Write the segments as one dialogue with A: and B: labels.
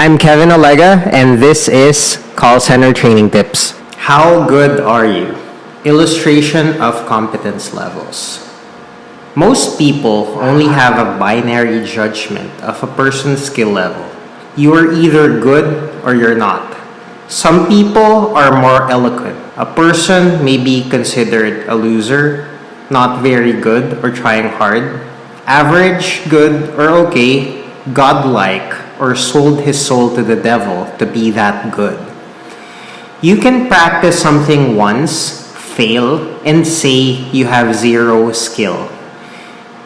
A: I'm Kevin Olega, and this is Call Center Training Tips. How good are you? Illustration of competence levels. Most people only have a binary judgment of a person's skill level. You are either good or you're not. Some people are more eloquent. A person may be considered a loser, not very good or trying hard, average, good, or okay, godlike, or sold his soul to the devil to be that good. You can practice something once, fail, and say you have zero skill.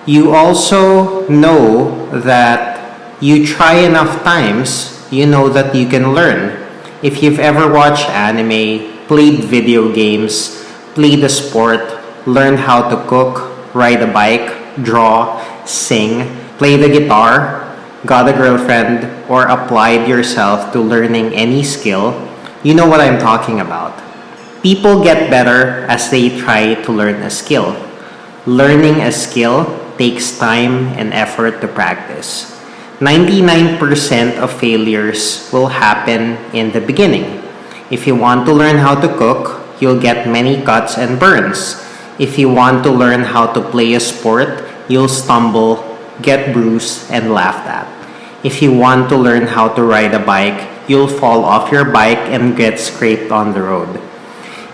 A: You also know that you try enough times, you know that you can learn. If you've ever watched anime, played video games, played a sport, learned how to cook, ride a bike, draw, sing, play the guitar, got a girlfriend, or applied yourself to learning any skill, you know what I'm talking about. People get better as they try to learn a skill. Learning a skill takes time and effort to practice. 99% of failures will happen in the beginning. If you want to learn how to cook, you'll get many cuts and burns. If you want to learn how to play a sport, you'll stumble, get bruised, and laughed at. If you want to learn how to ride a bike, you'll fall off your bike and get scraped on the road.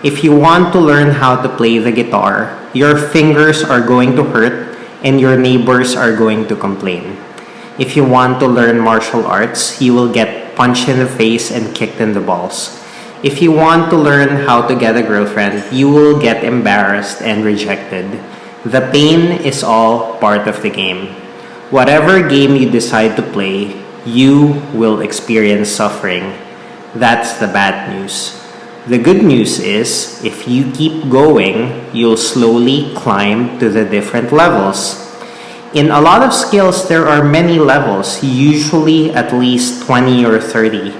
A: If you want to learn how to play the guitar, your fingers are going to hurt and your neighbors are going to complain. If you want to learn martial arts, you will get punched in the face and kicked in the balls. If you want to learn how to get a girlfriend, you will get embarrassed and rejected. The pain is all part of the game. Whatever game you decide to play, you will experience suffering. That's the bad news. The good news is, if you keep going, you'll slowly climb to the different levels. In a lot of skills, there are many levels, usually at least 20 or 30.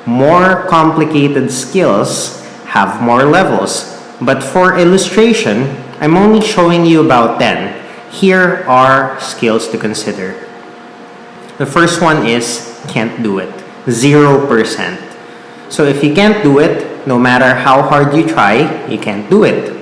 A: More complicated skills have more levels. But for illustration, I'm only showing you about 10. Here are skills to consider. The first one is can't do it. 0%. So if you can't do it, no matter how hard you try, you can't do it.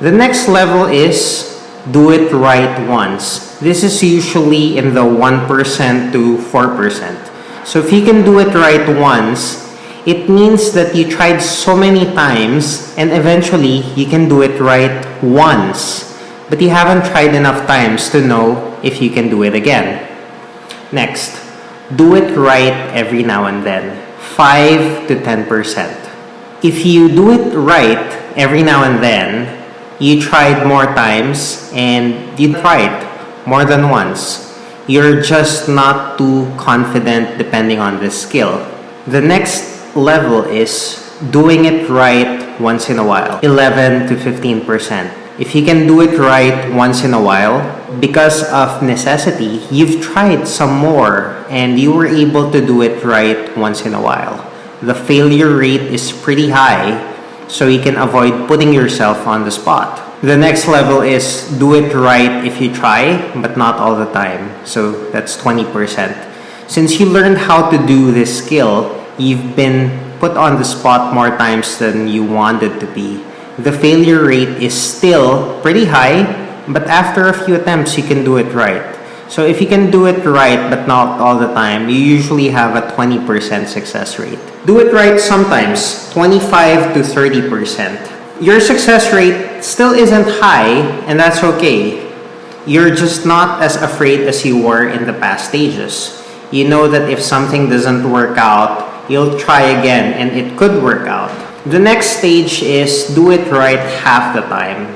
A: The next level is do it right once. This is usually in the 1% to 4%. So if you can do it right once, it means that you tried so many times and eventually you can do it right once. But you haven't tried enough times to know if you can do it again. Next, do it right every now and then. 5 to 10%. If you do it right every now and then, you tried more times and you tried more than once. You're just not too confident depending on the skill. The next level is doing it right once in a while. 11 to 15%. If you can do it right once in a while, because of necessity, you've tried some more and you were able to do it right once in a while. The failure rate is pretty high, so you can avoid putting yourself on the spot. The next level is do it right if you try, but not all the time. So that's 20%. Since you learned how to do this skill, you've been put on the spot more times than you wanted to be. The failure rate is still pretty high, but after a few attempts, you can do it right. So if you can do it right, but not all the time, you usually have a 20% success rate. Do it right sometimes, 25 to 30%. Your success rate still isn't high, and that's okay. You're just not as afraid as you were in the past stages. You know that if something doesn't work out, you'll try again, and it could work out. The next stage is do it right half the time.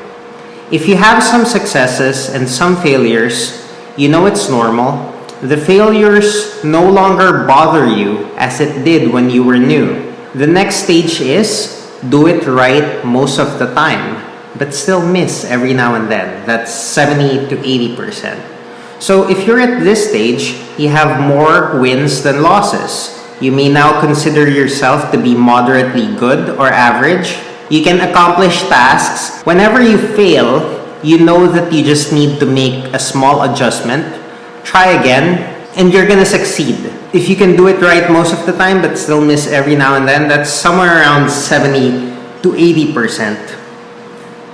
A: If you have some successes and some failures, you know it's normal. The failures no longer bother you as it did when you were new. The next stage is do it right most of the time, but still miss every now and then. That's 70 to 80%. So if you're at this stage, you have more wins than losses. You may now consider yourself to be moderately good or average. You can accomplish tasks. Whenever you fail, you know that you just need to make a small adjustment, try again, and you're gonna succeed. If you can do it right most of the time but still miss every now and then, that's somewhere around 70 to 80%.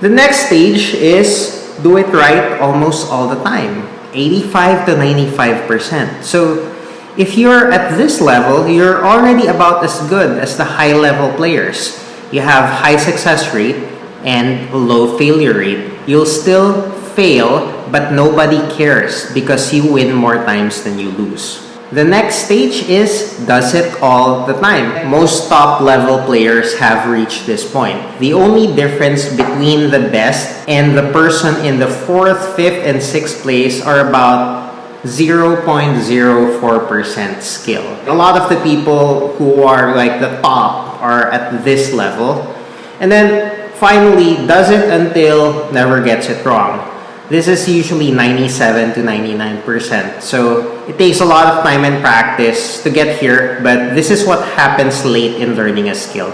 A: The next stage is do it right almost all the time, 85 to 95%. So if you're at this level, you're already about as good as the high level players. You have high success rate and low failure rate. You'll still fail, but nobody cares because you win more times than you lose. The next stage is does it all the time. Most top level players have reached this point. The only difference between the best and the person in the 4th, 5th, and 6th place are about 0.04% skill. A lot of the people who are like the top are at this level. And then finally, does it until never gets it wrong. This is usually 97 to 99%. So it takes a lot of time and practice to get here, but this is what happens late in learning a skill.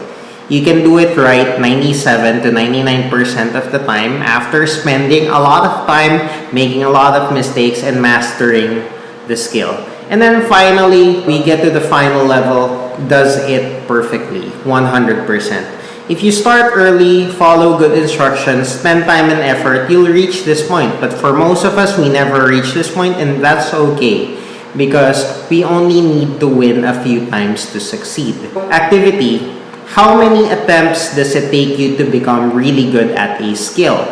A: You can do it right 97 to 99% of the time after spending a lot of time, making a lot of mistakes, and mastering the skill. And then finally, we get to the final level, does it perfectly, 100%. If you start early, follow good instructions, spend time and effort, you'll reach this point. But for most of us, we never reach this point, and that's okay because we only need to win a few times to succeed. Activity. How many attempts does it take you to become really good at a skill?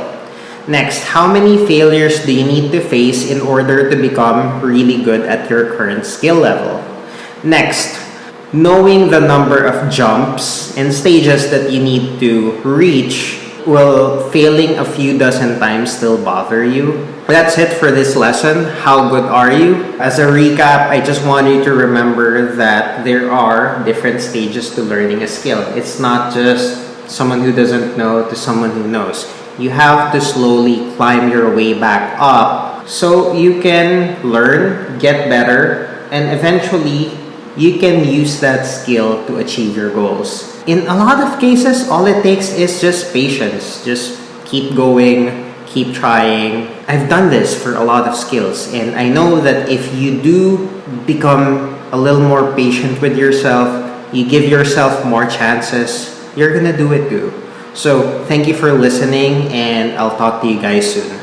A: Next, how many failures do you need to face in order to become really good at your current skill level? Next, knowing the number of jumps and stages that you need to reach, will failing a few dozen times still bother you? That's it for this lesson. How good are you? As a recap, I just want you to remember that there are different stages to learning a skill. It's not just someone who doesn't know to someone who knows. You have to slowly climb your way back up so you can learn, get better, and eventually you can use that skill to achieve your goals. In a lot of cases, all it takes is just patience. Just keep going, keep trying. I've done this for a lot of skills, and I know that if you do become a little more patient with yourself, you give yourself more chances, you're gonna do it too. So, thank you for listening, and I'll talk to you guys soon.